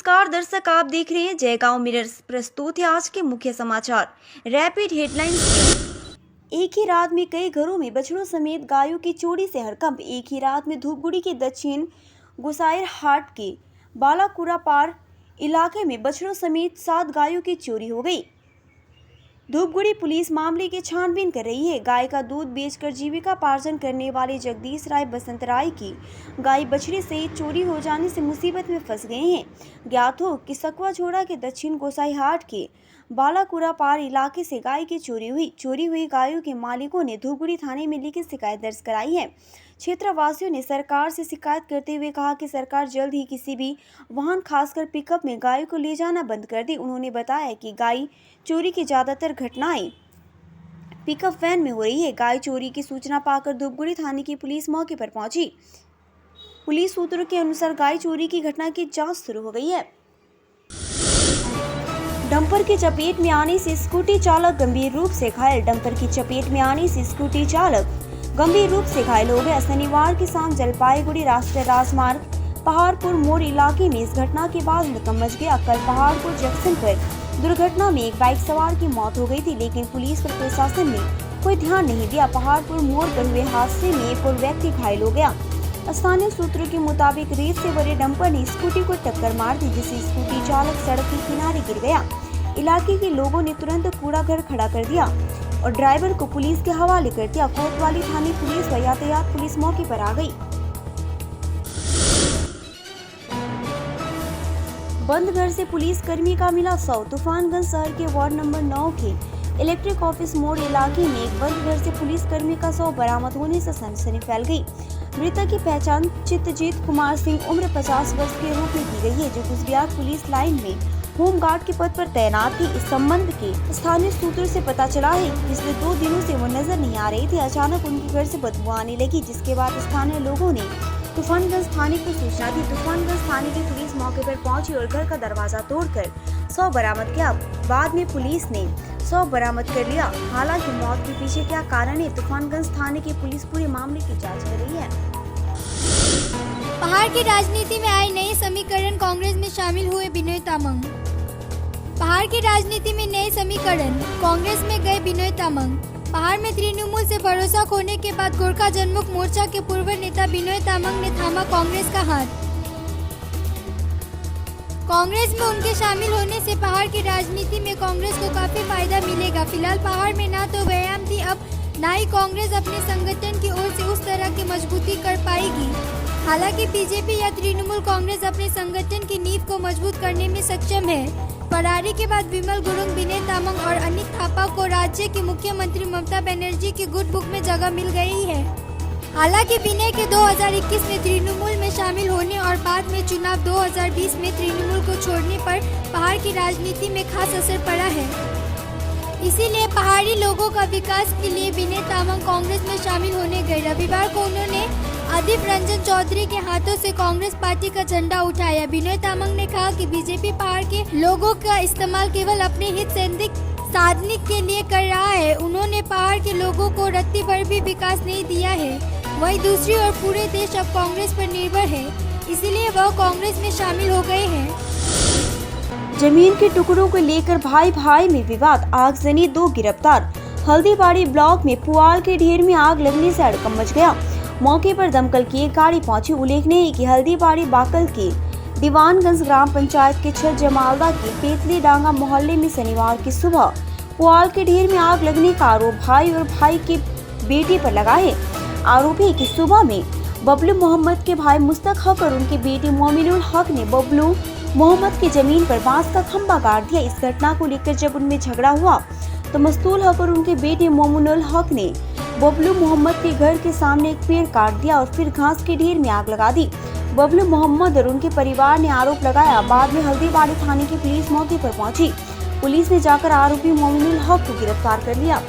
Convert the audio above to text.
नमस्कार दर्शक, आप देख रहे हैं जयगांव मिरर्स। प्रस्तुत है आज के मुख्य समाचार। Rapid headlines. एक ही रात में कई घरों में बछड़ों समेत गायों की चोरी से हड़कंप। एक ही रात में धूपगुड़ी के दक्षिण गुसाइर हाट के बालाकुरापार इलाके में बछड़ों समेत 7 गायों की चोरी हो गई। धूपगुड़ी पुलिस मामले की छानबीन कर रही है। गाय का दूध बेचकर जीविका पार्जन करने वाले जगदीश राय बसंत राय की गाय बछड़े से चोरी हो जाने से मुसीबत में फंस गए हैं। ज्ञात हो कि सकवा झोड़ा के दक्षिण गोसाईहाट के बालाकुरापार इलाके से गाय की चोरी हुई गायों के मालिकों ने धूपगुड़ी थाने में लिखित शिकायत दर्ज कराई है। क्षेत्रवासियों ने सरकार से शिकायत करते हुए कहा कि सरकार जल्द ही किसी भी वाहन खासकर पिकअप में गायों को ले जाना बंद कर दे। उन्होंने बताया कि गाय चोरी की ज्यादातर घटनाएं पिकअप वैन में हो रही है। गाय चोरी की सूचना पाकर धूपगुड़ी थाने की पुलिस मौके पर पहुंची। पुलिस सूत्रों के अनुसार गाय चोरी की घटना की जांच शुरू हो गई है। डंपर की चपेट में आने से स्कूटी चालक गंभीर रूप से घायल। डंपर की चपेट में आने से स्कूटी चालक गंभीर रूप से घायल हो गया। शनिवार की शाम जलपाईगुड़ी राष्ट्रीय राजमार्ग पहाड़पुर मोड़ इलाके में इस घटना के बाद हड़कंप मच गया। कल पहाड़पुर जंक्शन पर दुर्घटना में एक बाइक सवार की मौत हो गई थी, लेकिन पुलिस और प्रशासन ने कोई ध्यान नहीं दिया। पहाड़पुर मोड़ पर हुए हादसे में एक और व्यक्ति घायल हो गया। स्थानीय सूत्रों के मुताबिक रेत से भरे डंपर ने स्कूटी को टक्कर मार दी, जिससे स्कूटी चालक सड़क के किनारे गिर गया। इलाके के लोगों ने तुरंत कूड़ा घर खड़ा कर दिया और ड्राइवर को पुलिस के हवाले कर दिया। कोतवाली थाने पुलिस व यातायात पुलिस मौके पर आ गई। बंद घर से पुलिस कर्मी का मिला शव। तूफानगंज शहर के वार्ड नंबर 9 के इलेक्ट्रिक ऑफिस मोड़ इलाके में एक बंद घर से पुलिस कर्मी का शव बरामद होने से सनसनी फैल गई। मृतक की पहचान चित्तजीत कुमार सिंह उम्र 50 वर्ष के रूप में की गई है, जो कुचबिहार पुलिस लाइन में होमगार्ड के पद पर तैनात थी। इस संबंध के स्थानीय सूत्रों से पता चला है कि पिछले 2 दिनों से वो नजर नहीं आ रही थी। अचानक उनके घर से बदबू आने लगी, जिसके बाद स्थानीय लोगों ने तूफानगंज थाने को सूचना दी। तूफानगंज थाने की पुलिस मौके पर पहुंची और घर का दरवाजा तोड़कर शव बरामद किया। बाद में पुलिस ने शव बरामद कर लिया। हालांकि मौत के पीछे क्या कारण है, तूफानगंज थाने की पुलिस पूरे मामले की जाँच कर रही है। पहाड़ की राजनीति में आए नए समीकरण। कांग्रेस में शामिल हुए बिनोय तामांग। पहाड़ की राजनीति में नए समीकरण। कांग्रेस में गए बिनोय तामांग। पहाड़ में तृणमूल से भरोसा खोने के बाद गोरखा जनमुख मोर्चा के पूर्व नेता बिनोय तामांग ने थामा कांग्रेस का हाथ। कांग्रेस में उनके शामिल होने से पहाड़ की राजनीति में कांग्रेस को काफी फायदा मिलेगा। फिलहाल पहाड़ में ना तो व्यायाम थी, अब ना ही कांग्रेस अपने संगठन की ओर से उस तरह की मजबूती कर पाएगी। हालांकि बीजेपी या तृणमूल कांग्रेस अपने संगठन की नींव को मजबूत करने में सक्षम है। फरारी के बाद विमल गुरुंग, विनय तामांग और अनिक थापा को राज्य की मुख्यमंत्री ममता बनर्जी की गुड बुक में जगह मिल गई है। हालांकि विनय के 2021 में तृणमूल में शामिल होने और बाद में चुनाव 2020 में तृणमूल को छोड़ने पर पहाड़ की राजनीति में खास असर पड़ा है। इसीलिए पहाड़ी लोगों का विकास के लिए विनय तामांग कांग्रेस में शामिल होने गए। रविवार को उन्होंने अदीप रंजन चौधरी के हाथों से कांग्रेस पार्टी का झंडा उठाया। विनय तामांग ने कहा कि बीजेपी पहाड़ के लोगों का इस्तेमाल केवल अपने हित साधने के लिए कर रहा है। उन्होंने पहाड़ के लोगों को रत्ती भर भी विकास नहीं दिया है। वहीं दूसरी ओर पूरे देश अब कांग्रेस पर निर्भर है, इसीलिए वह कांग्रेस में शामिल हो गए हैं। जमीन के टुकड़ों को लेकर भाई भाई में विवाद, आगजनी, 2 गिरफ्तार। हल्दीबाड़ी ब्लॉक में पुआल के ढेर में आग लगने से हड़कंप मच गया। मौके पर दमकल की एक गाड़ी पहुंची। उल्लेखनीय है कि हल्दीबाड़ी बाकल के दीवानगंज ग्राम पंचायत के छत जमालदा के पेतली डांगा मोहल्ले में शनिवार की सुबह पुआल के ढेर में आग लगने का आरोप भाई और भाई के बेटे पर लगा है। आरोपी है कि सुबह में बबलू मोहम्मद के भाई मुस्तक हक और उनके बेटे मोमिनुल हक ने बबलू मोहम्मद की जमीन पर बांस का खंभा गाड़ दिया। इस घटना को लेकर जब उनमें झगड़ा हुआ तो मस्तूल हक और उनके बेटे मोमिनुल हक ने बबलू मोहम्मद के घर के सामने एक पेड़ काट दिया और फिर घास के ढेर में आग लगा दी। बबलू मोहम्मद और उनके परिवार ने आरोप लगाया। बाद में हल्दीबाड़ी थाने की पुलिस मौके पर पहुंची। पुलिस ने जाकर आरोपी मोमिनुल हक को गिरफ्तार कर लिया।